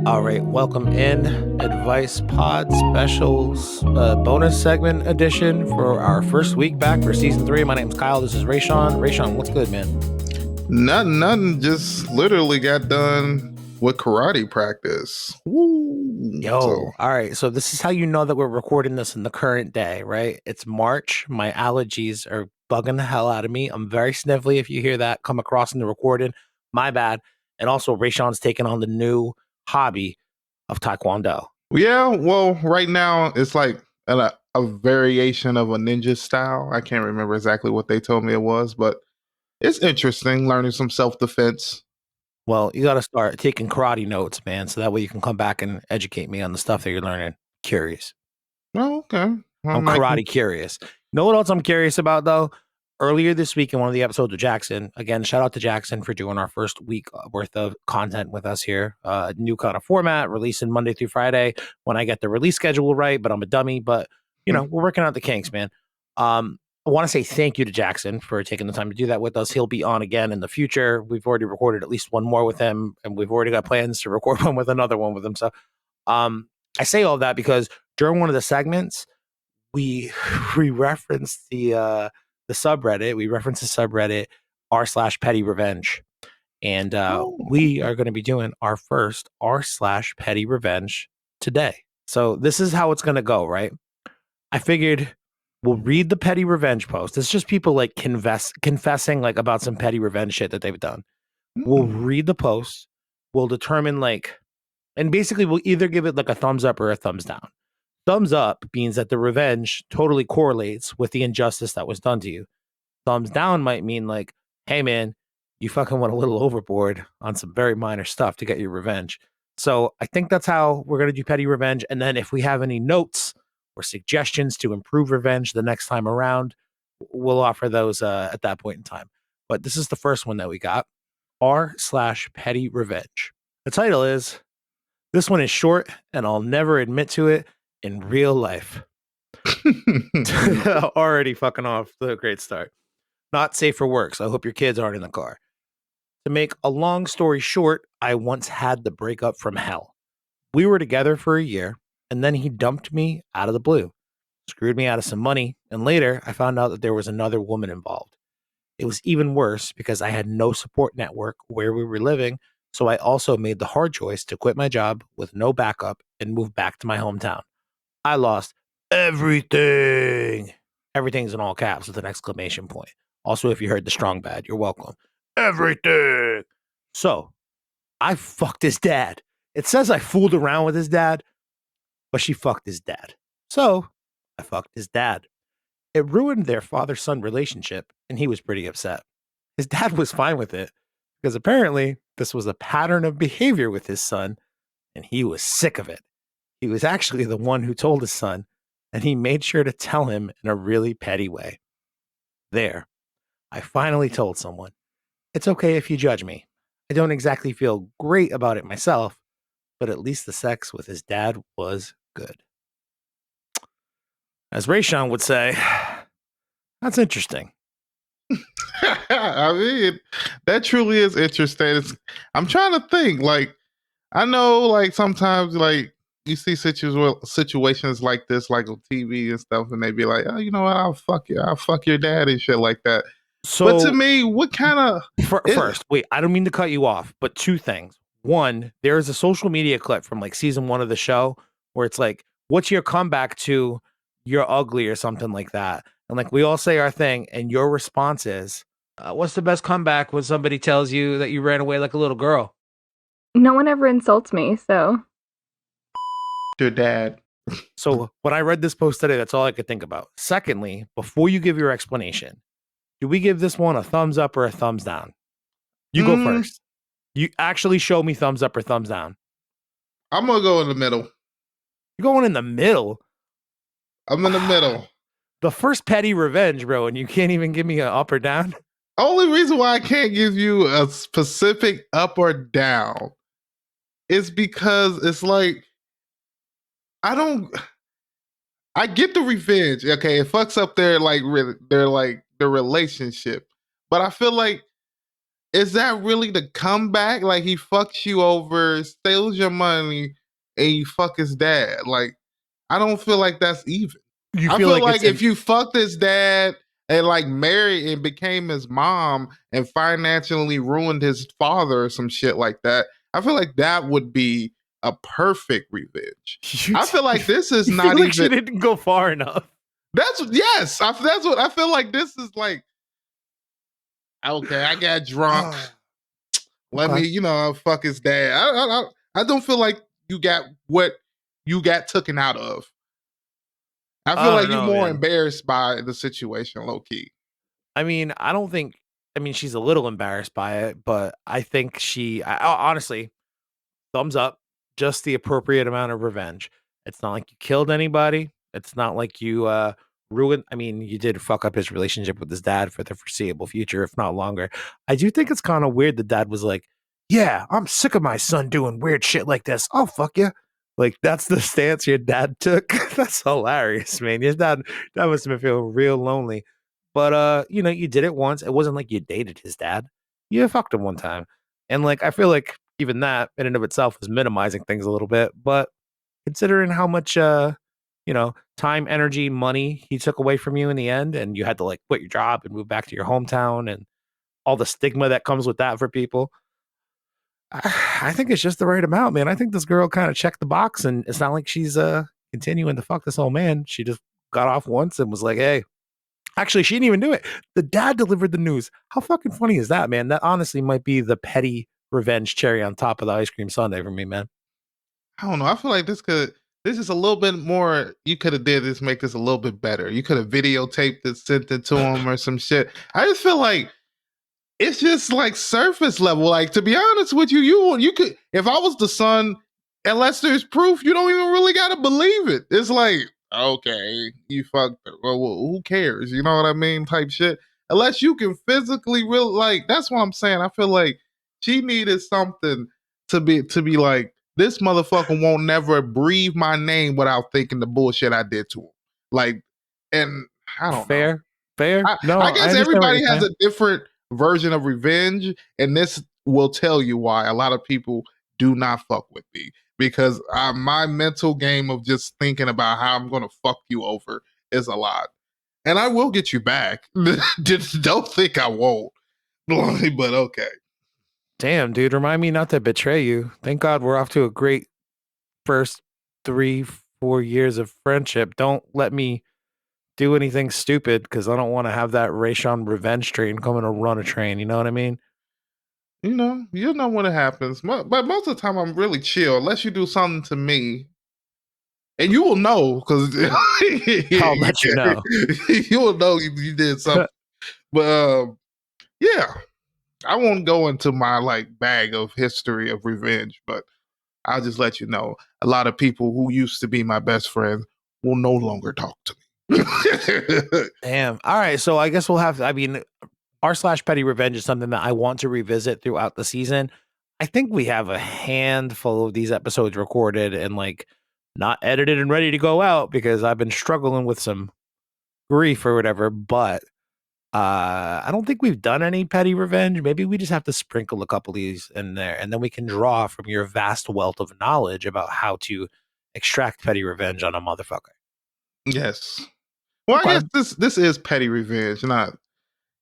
All right, welcome in Advice Pod Specials bonus segment edition for our first week back for season 3. My name's Kyle. This is Rayshawn. Rayshawn, what's good, man? Nothing. Just literally got done with karate practice. Woo! Yo, all right. So this is how you know that we're recording this in the current day, right? It's March. My allergies are bugging the hell out of me. I'm very sniffly. If you hear that come across in the recording, my bad. And also, Rayshawn's taking on the new hobby of Taekwondo. Yeah, well, right now it's like a variation of a ninja style. I can't remember exactly what they told me it was, but it's interesting learning some self-defense. Well, you got to start taking karate notes, man, so that way you can come back and educate me on the stuff that you're learning. Curious. Oh, okay. I'm karate curious. You know what else I'm curious about, though? Earlier this week in one of the episodes of Jackson, again, shout out to Jackson for doing our first week worth of content with us here. New kind of format, releasing Monday through Friday when I get the release schedule right, but I'm a dummy. But, you know, we're working out the kinks, man. I want to say thank you to Jackson for taking the time to do that with us. He'll be on again in the future. We've already recorded at least one more with him, and we've already got plans to record one with another one with him. So I say all that because during one of the segments, we referenced the subreddit. We referenced the subreddit r/PettyRevenge. And we are going to be doing our first r/PettyRevenge today. So this is how it's going to go, right? I figured we'll read the petty revenge post. It's just people like confessing like about some petty revenge shit that they've done. We'll read the post. We'll determine and basically we'll either give it like a thumbs up or a thumbs down. Thumbs up means that the revenge totally correlates with the injustice that was done to you. Thumbs down might mean like, hey man, you fucking went a little overboard on some very minor stuff to get your revenge. So I think that's how we're going to do petty revenge. And then if we have any notes or suggestions to improve revenge the next time around, we'll offer those at that point in time. But this is the first one that we got, r/petty revenge. The title is, this one is short and I'll never admit to it in real life. Already fucking off to a great start. Not safe for work, so I hope your kids aren't in the car. To make a long story short, I once had the breakup from hell. We were together for a year, and then he dumped me out of the blue, screwed me out of some money, and later I found out that there was another woman involved. It was even worse because I had no support network where we were living, so I also made the hard choice to quit my job with no backup and move back to my hometown. I lost everything. Everything's in all caps with an exclamation point. Also, if you heard the strong bad, you're welcome. Everything. So, I fucked his dad. It says I fooled around with his dad, but she fucked his dad. So, I fucked his dad. It ruined their father-son relationship, and he was pretty upset. His dad was fine with it, because apparently this was a pattern of behavior with his son, and he was sick of it. He was actually the one who told his son, and he made sure to tell him in a really petty way. There, I finally told someone. It's okay if you judge me. I don't exactly feel great about it myself, but at least the sex with his dad was good. As Rayshawn would say, that's interesting. I mean, that truly is interesting. I'm trying to think. Like, I know, like sometimes, like you see situations like this, like on TV and stuff, and they be like, "Oh, you know what? I'll fuck your dad and shit like that." So, but to me, what kind of first, wait, I don't mean to cut you off, but two things. One, there is a social media clip from like season 1 of the show where it's like, "What's your comeback to? You're ugly," or something like that. And like we all say our thing, and your response is, "What's the best comeback when somebody tells you that you ran away like a little girl?" No one ever insults me, so. Your dad. So when I read this post today, that's all I could think about. Secondly, before you give your explanation, do we give this one a thumbs up or a thumbs down? You go first. You actually show me thumbs up or thumbs down. I'm gonna go in the middle. You're going in the middle? I'm in the middle. The first petty revenge, bro, and you can't even give me an up or down? Only reason why I can't give you a specific up or down is because it's like, I get the revenge. Okay, it fucks up their relationship. But I feel like is that really the comeback? Like he fucks you over, steals your money, and you fuck his dad. Like I don't feel like that's even. You I feel feel like like it's if you fucked his dad and like married and became his mom and financially ruined his father or some shit like that, I feel like that would be a perfect revenge. I feel like this is you feel not like she even. didn't go far enough. That's yes. That's what I feel like. This is like. Okay, I got drunk. Let Okay. me, fuck his dad. I don't feel like you got what you got taken out of. I feel I like don't you're know, more man. embarrassed by the situation, low key. I mean, I don't think. I mean, she's a little embarrassed by it, but I think honestly, thumbs up, just the appropriate amount of revenge. It's not like you killed anybody. It's not like you ruined. I mean, you did fuck up his relationship with his dad for the foreseeable future, if not longer. I do think it's kind of weird the dad was like, "Yeah, I'm sick of my son doing weird shit like this. I'll fuck you." Like that's the stance your dad took. That's hilarious, man. Your dad that must have been feeling real lonely. But you did it once. It wasn't like you dated his dad. You fucked him one time. And like I feel like even that in and of itself is minimizing things a little bit. But considering how much time, energy, money he took away from you in the end, and you had to like quit your job and move back to your hometown and all the stigma that comes with that for people. I think it's just the right amount, man. I think this girl kind of checked the box, and it's not like she's continuing to fuck this old man. She just got off once and was like, "Hey." Actually, she didn't even do it. The dad delivered the news. How fucking funny is that, man? That honestly might be the petty revenge cherry on top of the ice cream sundae for me, man. I don't know. I feel like this is a little bit more. You could have did this, make this a little bit better. You could have videotaped it, sent it to him or some shit. I just feel like it's just like surface level. Like to be honest with you, you could if I was the son, unless there's proof, you don't even really gotta believe it. It's like okay, you fucked her. Well, who cares? You know what I mean? Type shit. Unless you can physically real like that's what I'm saying. I feel like she needed something to be like this motherfucker won't never breathe my name without thinking the bullshit I did to him. Like, and I don't know. Fair, fair. I No, I guess understand what you're everybody has saying. a different version of revenge, and this will tell you why a lot of people do not fuck with me because my mental game of just thinking about how I'm going to fuck you over is a lot, and I will get you back. Just don't think I won't. But okay. Damn, dude, remind me not to betray you. Thank God we're off to a great first 3, 4 years of friendship. Don't let me do anything stupid because I don't want to have that Rayshon revenge train coming to run a train. You know what I mean? You know when it happens, but most of the time I'm really chill unless you do something to me. And you will know because I'll let you know. you will know you did something. But yeah, I won't go into my like bag of history of revenge, but I'll just let you know a lot of people who used to be my best friends will no longer talk to me. Damn. All right. So I guess we'll have to, I mean, r/petty revenge is something that I want to revisit throughout the season. I think we have a handful of these episodes recorded and like not edited and ready to go out because I've been struggling with some grief or whatever, but I don't think we've done any petty revenge. Maybe we just have to sprinkle a couple of these in there and then we can draw from your vast wealth of knowledge about how to extract petty revenge on a motherfucker. Yes. Well, I Okay. guess this is petty revenge, not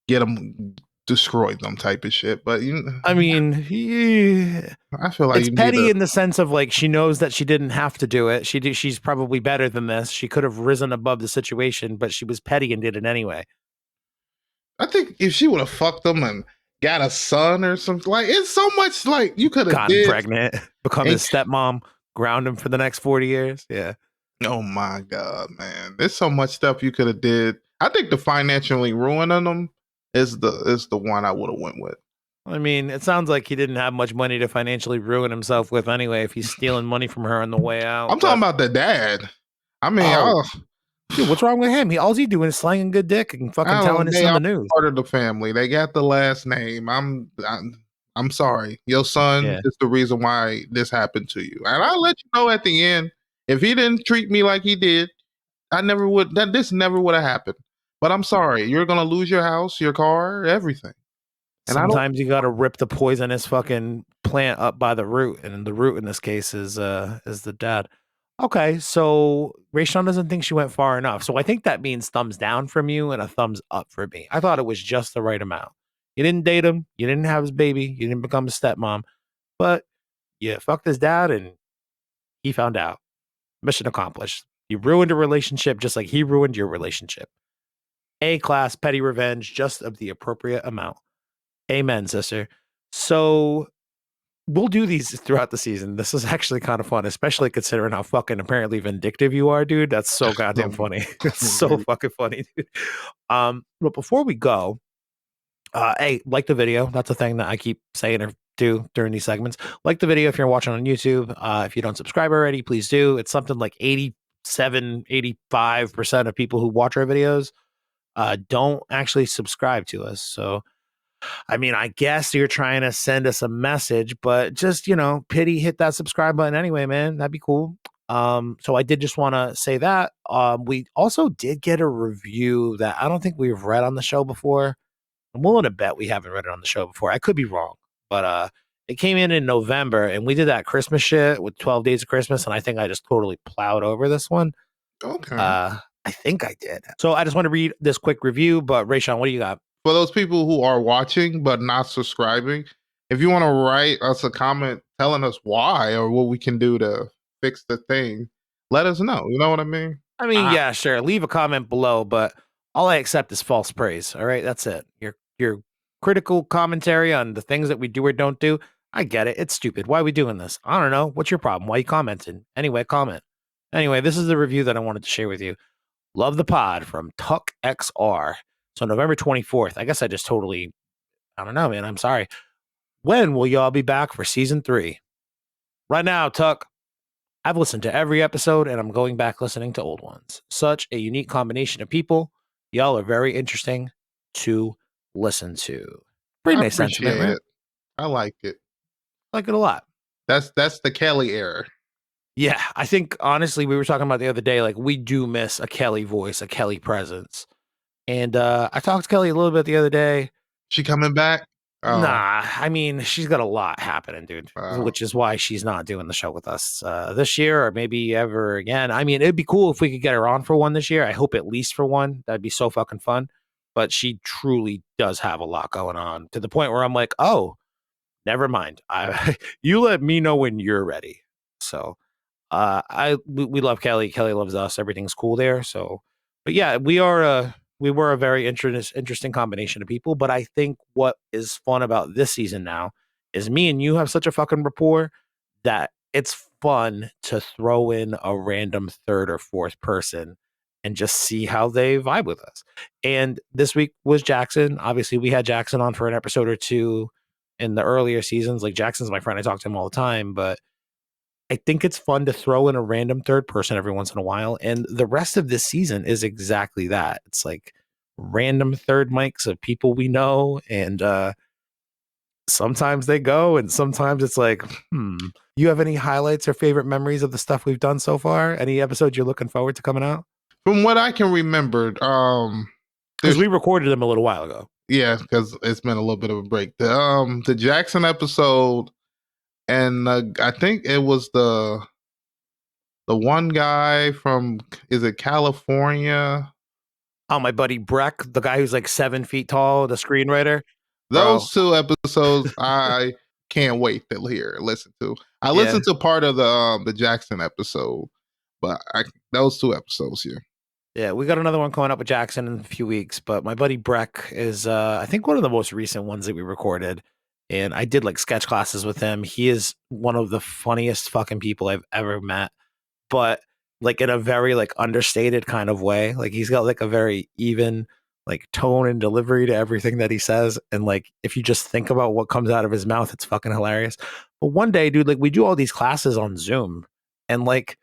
get them destroyed them type of shit. But I mean, I feel like it's you need a. petty in the sense of like she knows that she didn't have to do it. She's probably better than this. She could have risen above the situation, but she was petty and did it anyway. I think if she would have fucked them and got a son or something, like it's so much like you could have Gotten did. pregnant, become And his stepmom, ground him for the next 40 years. Yeah. oh my god, man, there's so much stuff you could have did. I think the financially ruining them is the one I would have went with. I mean, it sounds like he didn't have much money to financially ruin himself with anyway if he's stealing money from her on the way out. I'm talking about the dad. I mean, Oh, dude, what's wrong with him? All he doing is slanging good dick and fucking I telling don't. his They son are the news. part of the family. They got the last name. I'm sorry. Your son Yeah. is the reason why this happened to you, and I'll let you know at the end. If he didn't treat me like he did, I never would. This never would have happened. But I'm sorry. You're gonna lose your house, your car, everything. And I don't. Sometimes you got to rip the poisonous fucking plant up by the root, and the root in this case is the dad. Okay, so Rayshawn doesn't think she went far enough. So I think that means thumbs down from you and a thumbs up for me. I thought it was just the right amount. You didn't date him, you didn't have his baby, you didn't become a stepmom, but you fucked his dad and he found out. Mission accomplished. You ruined a relationship just like he ruined your relationship. A class petty revenge, just of the appropriate amount. Amen, sister. So we'll do these throughout the season. This is actually kind of fun, especially considering how fucking apparently vindictive you are, dude. That's so goddamn funny. It's so fucking funny, dude. But before we go, hey, like the video. That's a thing that I keep saying or do during these segments. Like the video if you're watching on YouTube. If you don't subscribe already, please do. It's something like 85% of people who watch our videos don't actually subscribe to us. So I mean, I guess you're trying to send us a message, but just, pity, hit that subscribe button anyway, man. That'd be cool. So I did just want to say that. We also did get a review that I don't think we've read on the show before. I'm willing to bet we haven't read it on the show before. I could be wrong, but it came in November, and we did that Christmas shit with 12 Days of Christmas, and I think I just totally plowed over this one. Okay. I think I did. So I just want to read this quick review, but Rayshawn, what do you got? For those people who are watching but not subscribing, if you want to write us a comment telling us why or what we can do to fix the thing, let us know. You know what I mean? I mean, yeah, sure. Leave a comment below, but all I accept is false praise. All right, that's it. Your critical commentary on the things that we do or don't do. I get it. It's stupid. Why are we doing this? I don't know. What's your problem? Why are you commenting? Anyway, comment. Anyway, this is the review that I wanted to share with you. Love the pod from Tuck XR. So November 24th. I guess I just totally, I don't know, man. I'm sorry. When will y'all be back for season 3? Right now, Tuck. I've listened to every episode and I'm going back listening to old ones. Such a unique combination of people. Y'all are very interesting to listen to. Pretty nice sentiment, right? I like it. I like it a lot. That's the Kelly era. Yeah, I think honestly, we were talking about the other day, like we do miss a Kelly voice, a Kelly presence. And I talked to Kelly a little bit the other day. She coming back? Oh. Nah, I mean, she's got a lot happening, dude, which is why she's not doing the show with us this year or maybe ever again. I mean, it'd be cool if we could get her on for one this year. I hope at least for one. That'd be so fucking fun. But she truly does have a lot going on to the point where I'm like, oh, never mind. You let me know when you're ready. So we love Kelly. Kelly loves us. Everything's cool there. So, but yeah, we were a very interesting combination of people. But I think what is fun about this season now is me and you have such a fucking rapport that it's fun to throw in a random third or fourth person and just see how they vibe with us. And this week was Jackson. Obviously, we had Jackson on for an episode or two in the earlier seasons. Like Jackson's my friend. I talk to him all the time, but I think it's fun to throw in a random third person every once in a while. And the rest of this season is exactly that. It's like random third mics of people we know. And sometimes they go and sometimes it's like, You have any highlights or favorite memories of the stuff we've done so far? Any episodes you're looking forward to coming out? From what I can remember, because we recorded them a little while ago. Yeah, because it's been a little bit of a break. The Jackson episode, and I think it was the one guy from, is it California? Oh, my buddy Breck, the guy who's like 7 feet tall, the screenwriter. Those two episodes I can't wait to listen to. I listened to part of the Jackson episode, but those 2 episodes here. Yeah, we got another one coming up with Jackson in a few weeks, but my buddy Breck is, I think, one of the most recent ones that we recorded. And I did like sketch classes with him. He is one of the funniest fucking people I've ever met, but like in a very like understated kind of way. Like he's got like a very even like tone and delivery to everything that he says. And like, if you just think about what comes out of his mouth, it's fucking hilarious. But one day, dude, like we do all these classes on Zoom and like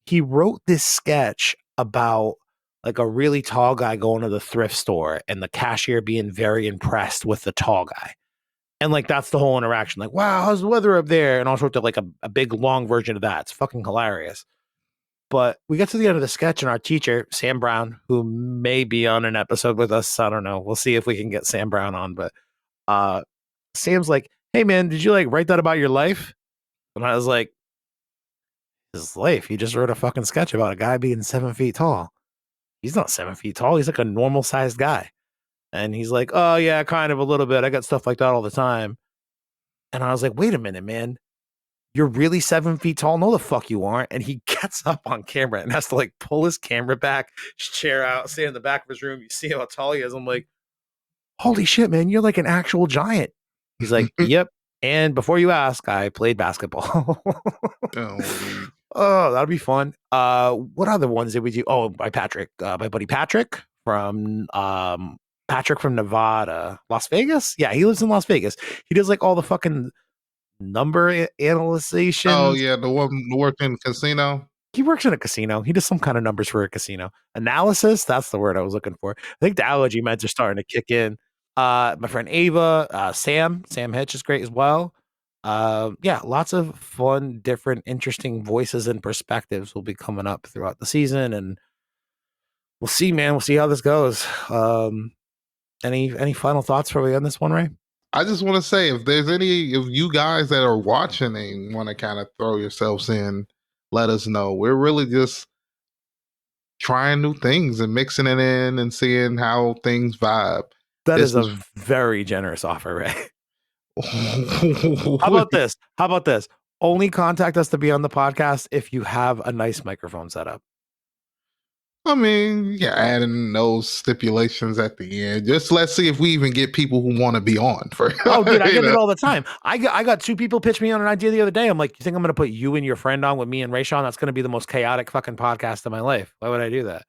he wrote this sketch about like a really tall guy going to the thrift store and the cashier being very impressed with the tall guy. And like, that's the whole interaction. Like, wow, how's the weather up there? And all sorts of like a big long version of that. It's fucking hilarious. But we get to the end of the sketch and our teacher, Sam Brown, who may be on an episode with us. I don't know. We'll see if we can get Sam Brown on. But Sam's like, hey man, did you like write that about your life? And I was like, his life? He just wrote a fucking sketch about a guy being 7 feet tall. He's not 7 feet tall. He's like a normal sized guy. And he's like, oh yeah, kind of a little bit. I got stuff like that all the time. And I was like, wait a minute, man. You're really 7 feet tall? No, the fuck you aren't. And he gets up on camera and has to like pull his camera back, his chair out, stay in the back of his room. You see how tall he is. I'm like, holy shit, man, you're like an actual giant. He's like, yep. And before you ask, I played basketball. Oh, that'll be fun. What other ones did we do? Oh, by Patrick, my buddy Patrick from Nevada, Las Vegas. Yeah, he lives in Las Vegas. He does like all the fucking number analyzation. Oh yeah, the one who worked in the casino. He works in a casino. He does some kind of numbers for a casino. Analysis, that's the word I was looking for. I think the allergy meds are starting to kick in. My friend Ava, Sam Hitch is great as well. Yeah, lots of fun, different, interesting voices and perspectives will be coming up throughout the season, and we'll see, man. We'll see how this goes. Any final thoughts for we on this one, Ray? I just want to say, if you guys that are watching and want to kind of throw yourselves in, let us know. We're really just trying new things and mixing it in and seeing how things vibe. That is a very generous offer, Ray. How about this? Only contact us to be on the podcast if you have a nice microphone setup. I mean, yeah, adding those stipulations at the end. Just let's see if we even get people who want to be on. Oh, dude, I get it all the time. I got 2 people pitch me on an idea the other day. I'm like, you think I'm going to put you and your friend on with me and Rayshawn? That's going to be the most chaotic fucking podcast of my life. Why would I do that?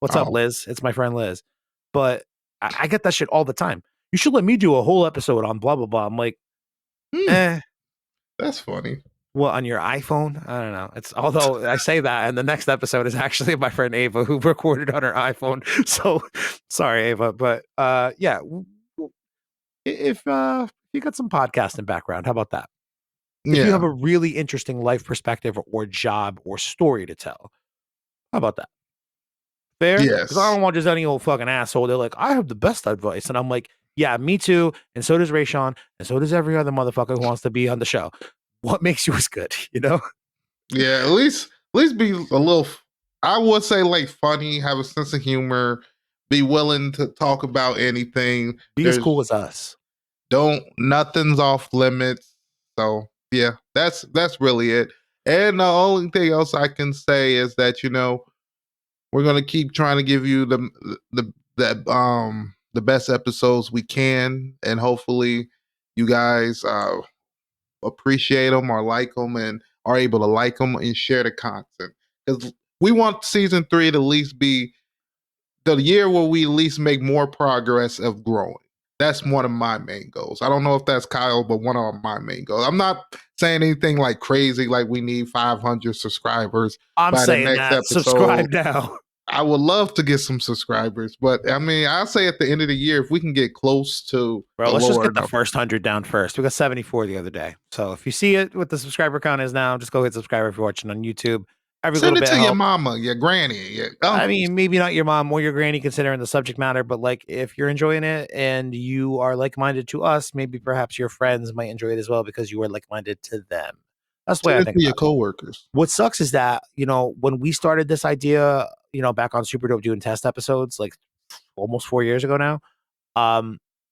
What's up, Liz? It's my friend Liz. But I get that shit all the time. You should let me do a whole episode on blah, blah, blah. I'm like, that's funny. Well, on your iPhone? I don't know. It's although I say that, and the next episode is actually my friend Ava who recorded on her iPhone. So sorry, Ava, but yeah, if you got some podcasting background, how about that? If you have a really interesting life perspective or job or story to tell, how about that? Fair? Yes. Because I don't want just any old fucking asshole. They're like, I have the best advice, and I'm like, yeah, me too, and so does Rayshawn, and so does every other motherfucker who wants to be on the show. What makes yours good, you know? Yeah, at least be a little, I would say, like, funny, have a sense of humor, be willing to talk about anything. Be as cool as us. Nothing's off limits. So yeah, that's really it. And the only thing else I can say is that, you know, we're gonna keep trying to give you the best episodes we can, and hopefully you guys appreciate them or like them and are able to like them and share the content, because we want season 3 to at least be the year where we at least make more progress of growing. That's one of my main goals. I don't know if that's Kyle, but one of my main goals. I'm not saying anything like crazy, like we need 500 subscribers. I'm saying the next that. Episode. Subscribe now. I would love to get some subscribers, but I mean, I'll say at the end of the year, if we can get close to, let's just get the first 100 down first. We got 74 the other day. So if you see it, what the subscriber count is now, just go hit subscribe if you're watching on YouTube. Send it to your mama, your granny. I mean, maybe not your mom or your granny, considering the subject matter, but like if you're enjoying it and you are like-minded to us, maybe perhaps your friends might enjoy it as well because you are like-minded to them. That's the way I think. Your coworkers. What sucks is that, you know, when we started this idea, you know, back on Super Dope doing test episodes, like almost 4 years ago now,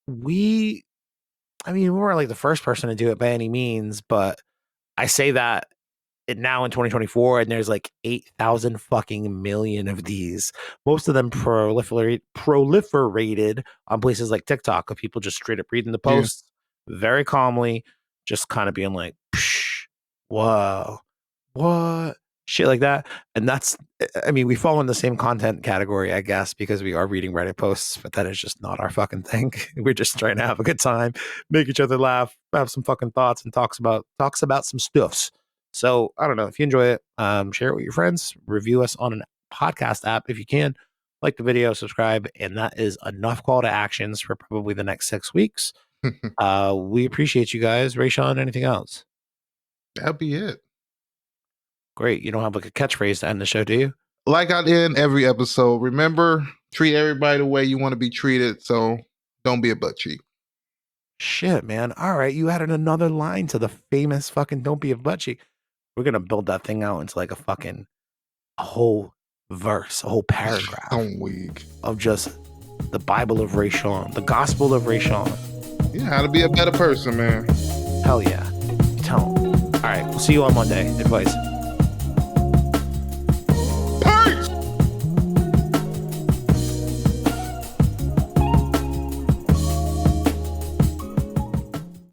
we weren't like the first person to do it by any means, but I say that now in 2024, and there's like 8,000 fucking million of these. Most of them proliferated on places like TikTok of people just straight up reading the posts very calmly, just kind of being like, psh, whoa, what? Shit like that. And that's, I mean, we fall in the same content category, I guess, because we are reading Reddit posts, but that is just not our fucking thing. We're just trying to have a good time, make each other laugh, have some fucking thoughts, and talks about some stuffs. So I don't know if you enjoy it, share it with your friends, review us on a podcast app if you can, like the video, subscribe, and that is enough call to actions for probably the next 6 weeks. We appreciate you guys. Rayshawn, anything else? That'll be it. Great. You don't have like a catchphrase to end the show, do you? Like I end every episode. Remember, treat everybody the way you want to be treated. So don't be a butt cheek. Shit, man. All right, you added another line to the famous fucking "Don't be a butt cheek." We're gonna build that thing out into like a whole verse, a whole paragraph I'm weak. of just the Bible of Rayshawn, the Gospel of Rayshawn. Yeah, how to be a better person, man. Hell yeah. Tell 'em. All right, we'll see you on Monday. Advice.